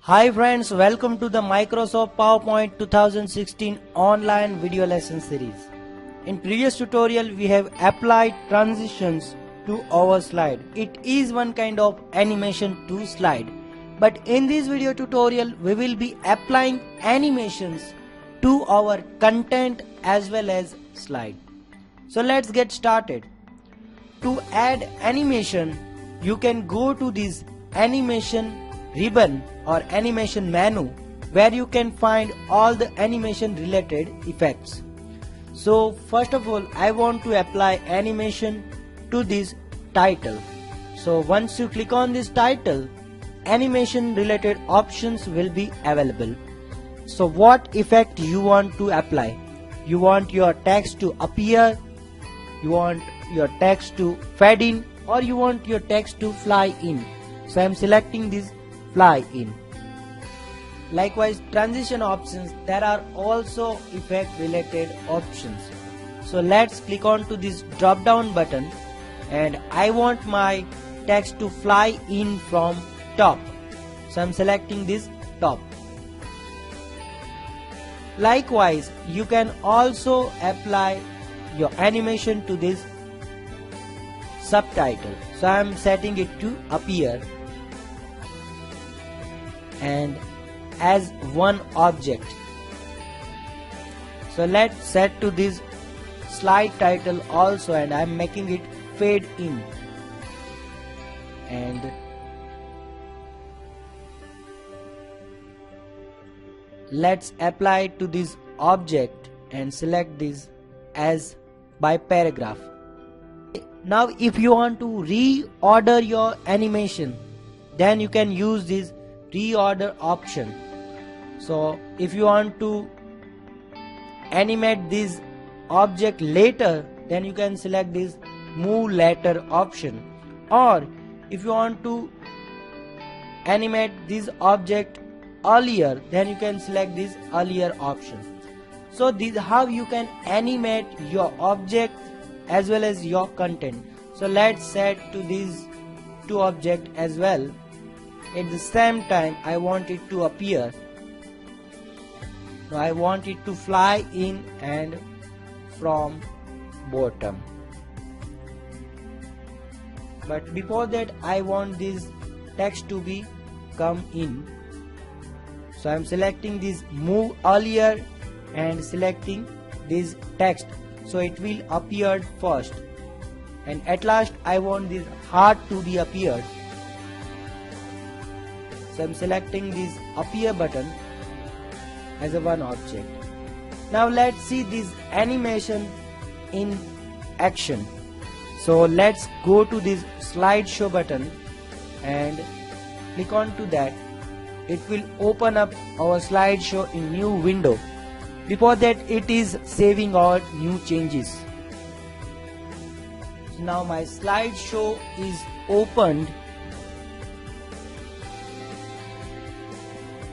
Hi friends, welcome to the Microsoft PowerPoint 2016 online video lesson series. In previous tutorial we have applied transitions to our slide. It is one kind of animation to slide. But in this video tutorial we will be applying animations to our content as well as slide. So let's get started. To add animation, you can go to this animation ribbon or animation menu where you can find all the animation related effects. So first of all, I want to apply animation to this title. So once you click on this title, animation related options will be available. So what effect you want to apply? You want your text to appear, you want your text to fade in, or you want your text to fly in. So I am selecting this fly in. Likewise, transition options, there are also effect related options. So let's click on to this drop down button, and I want my text to fly in from top. So I'm selecting this top. Likewise, you can also apply your animation to this subtitle. So I am setting it to appear and as one object. So let's set to this slide title also, and I am making it fade in, and let's apply it to this object and select this as by paragraph. Now if you want to reorder your animation, then you can use this reorder option. So if you want to animate this object later, then you can select this move later option, or if you want to animate this object earlier, then you can select this earlier option. So this is how you can animate your object as well as your content. So let's set to these two objects as well. At the same time, I want it to appear. Now I want it to fly in and from bottom. But before that, I want this text to be come in. So I am selecting this move earlier and selecting this text, so it will appear first. And at last, I want this heart to be appeared. So I am selecting this appear button as a one object. Now let's see this animation in action. So let's go to this slideshow button and click on to that. It will open up our slideshow in new window. Before that, it is saving our new changes. So now my slideshow is opened.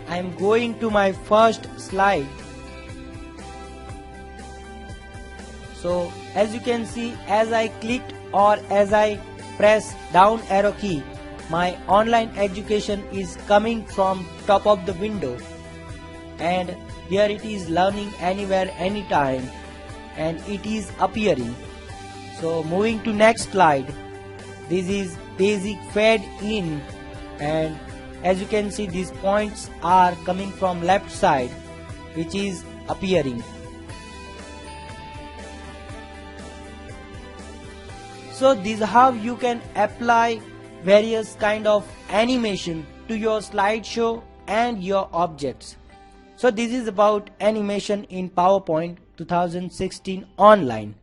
I am going to my first slide. So as you can see, as I clicked or as I press down arrow key, my online education is coming from top of the window, and here it is learning anywhere anytime, and it is appearing. So moving to next slide, this is basic fade in, and as you can see, these points are coming from left side, which is appearing. So this is how you can apply various kind of animation to your slideshow and your objects. So this is about animation in PowerPoint 2016 online.